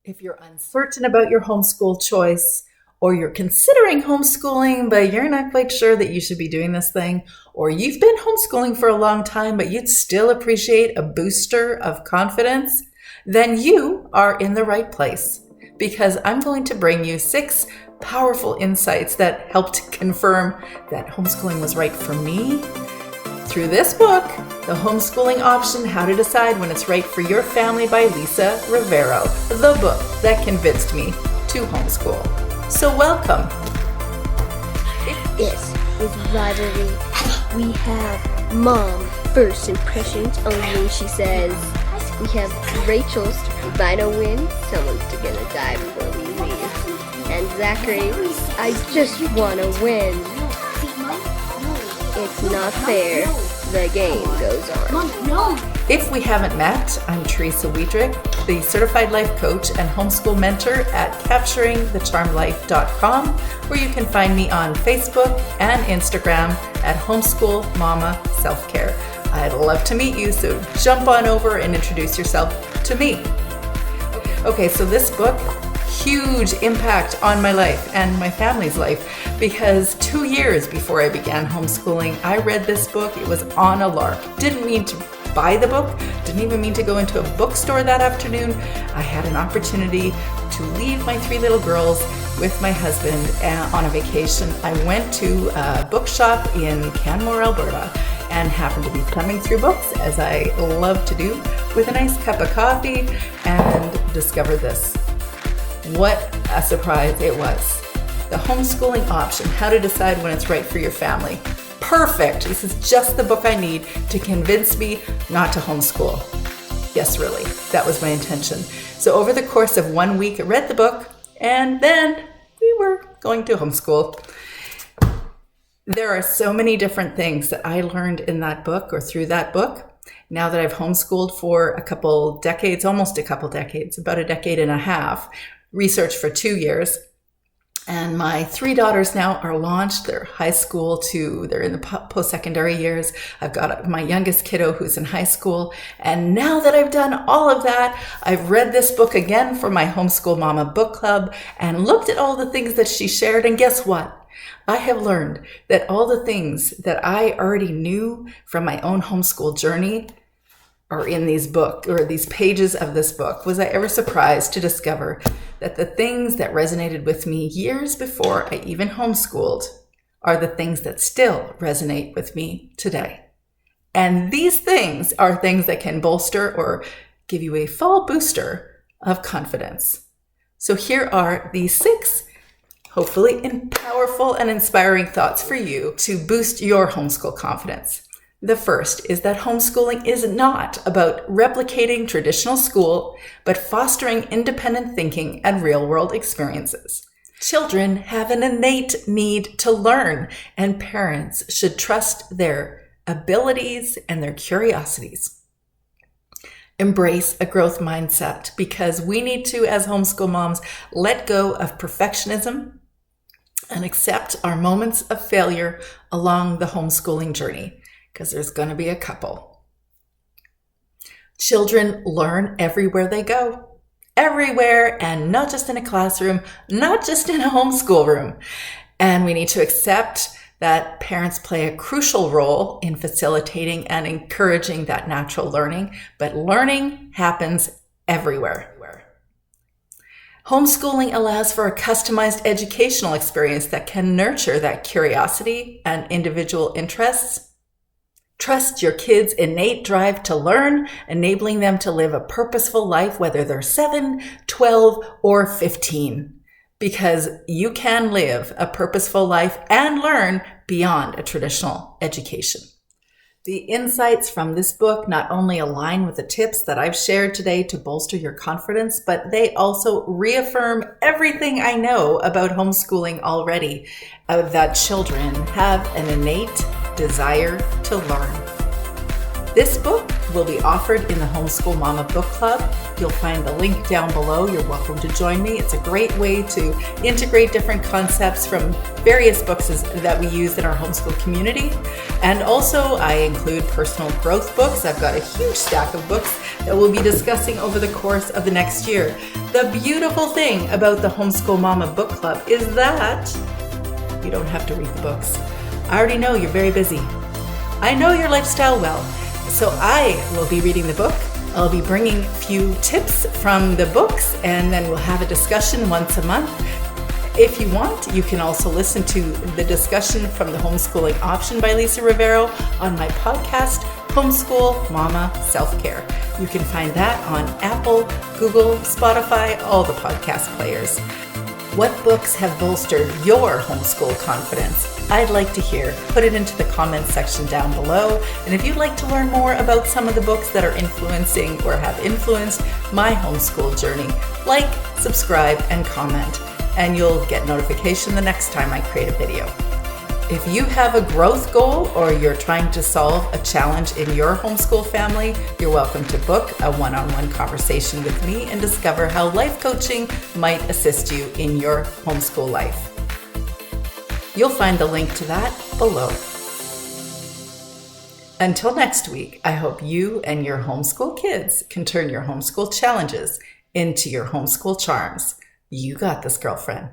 If you're uncertain about your homeschool choice, or you're considering homeschooling, but you're not quite sure that you should be doing this thing, or you've been homeschooling for a long time, but you'd still appreciate a booster of confidence, then you are in the right place, because I'm going to bring you 6 powerful insights that helped confirm that homeschooling was right for me through this book, The Homeschooling Option, How to Decide When It's Right for Your Family by Lisa Rivero, the book that convinced me to homeschool. So welcome. This is Rivalry. We have Mom First Impressions only, she says. We have Rachel's Vital Win, someone's gonna die before we leave. And Zachary, I just wanna win. It's not fair. The game goes on. If we haven't met, I'm Teresa Wiedrich, the Certified Life Coach and Homeschool Mentor at CapturingTheCharmedLife.com, where you can find me on Facebook and Instagram at Homeschool Mama Self-Care. I'd love to meet you, so jump on over and introduce yourself to me. Okay, so this book, huge impact on my life and my family's life, because 2 years before I began homeschooling, I read this book. It was on a lark. Didn't mean to buy the book, didn't even mean to go into a bookstore that afternoon. I had an opportunity to leave my 3 little girls with my husband on a vacation. I went to a bookshop in Canmore, Alberta, and happened to be thumbing through books, as I love to do, with a nice cup of coffee, and discovered this. What a surprise it was. The Homeschooling Option, How to Decide When It's Right for Your Family. Perfect. This is just the book I need to convince me not to homeschool. Yes, really. That was my intention. So over the course of 1 week, I read the book, and then we were going to homeschool. There are so many different things that I learned in that book or through that book. Now that I've homeschooled for a couple decades, almost a couple decades, about a decade and a half, researched for 2 years. And my 3 daughters now are launched. They're high school they're in the post-secondary years. I've got my youngest kiddo who's in high school. And now that I've done all of that, I've read this book again for my Homeschool Mama book club and looked at all the things that she shared. And guess what? I have learned that all the things that I already knew from my own homeschool journey are in these pages of this book. Was I ever surprised to discover that the things that resonated with me years before I even homeschooled are the things that still resonate with me today? And these things are things that can bolster or give you a full booster of confidence. So here are these 6 hopefully powerful and inspiring thoughts for you to boost your homeschool confidence. The first is that homeschooling is not about replicating traditional school, but fostering independent thinking and real-world experiences. Children have an innate need to learn, and parents should trust their abilities and their curiosities. Embrace a growth mindset, because we need to, as homeschool moms, let go of perfectionism and accept our moments of failure along the homeschooling journey, because there's going to be a couple. Children learn everywhere they go, everywhere, and not just in a classroom, not just in a homeschool room. And we need to accept that parents play a crucial role in facilitating and encouraging that natural learning, but learning happens everywhere. Homeschooling allows for a customized educational experience that can nurture that curiosity and individual interests. Trust your kids' innate drive to learn, enabling them to live a purposeful life, whether they're 7, 12, or 15, because you can live a purposeful life and learn beyond a traditional education. The insights from this book not only align with the tips that I've shared today to bolster your confidence, but they also reaffirm everything I know about homeschooling already, that children have an innate desire to learn. This book will be offered in the Homeschool Mama Book Club. You'll find the link down below. You're welcome to join me. It's a great way to integrate different concepts from various books that we use in our homeschool community. And also, I include personal growth books. I've got a huge stack of books that we'll be discussing over the course of the next year. The beautiful thing about the Homeschool Mama Book Club is that you don't have to read the books. I already know you're very busy. I know your lifestyle well. So I will be reading the book. I'll be bringing a few tips from the books, and then we'll have a discussion once a month. If you want, you can also listen to the discussion from the Homeschooling Option by Lisa Rivero on my podcast, Homeschool Mama Self-Care. You can find that on Apple, Google, Spotify, all the podcast players. What books have bolstered your homeschool confidence? I'd like to hear. Put it into the comments section down below. And if you'd like to learn more about some of the books that are influencing or have influenced my homeschool journey, like, subscribe, and comment. And you'll get notification the next time I create a video. If you have a growth goal or you're trying to solve a challenge in your homeschool family, you're welcome to book a one-on-one conversation with me and discover how life coaching might assist you in your homeschool life. You'll find the link to that below. Until next week, I hope you and your homeschool kids can turn your homeschool challenges into your homeschool charms. You got this, girlfriend.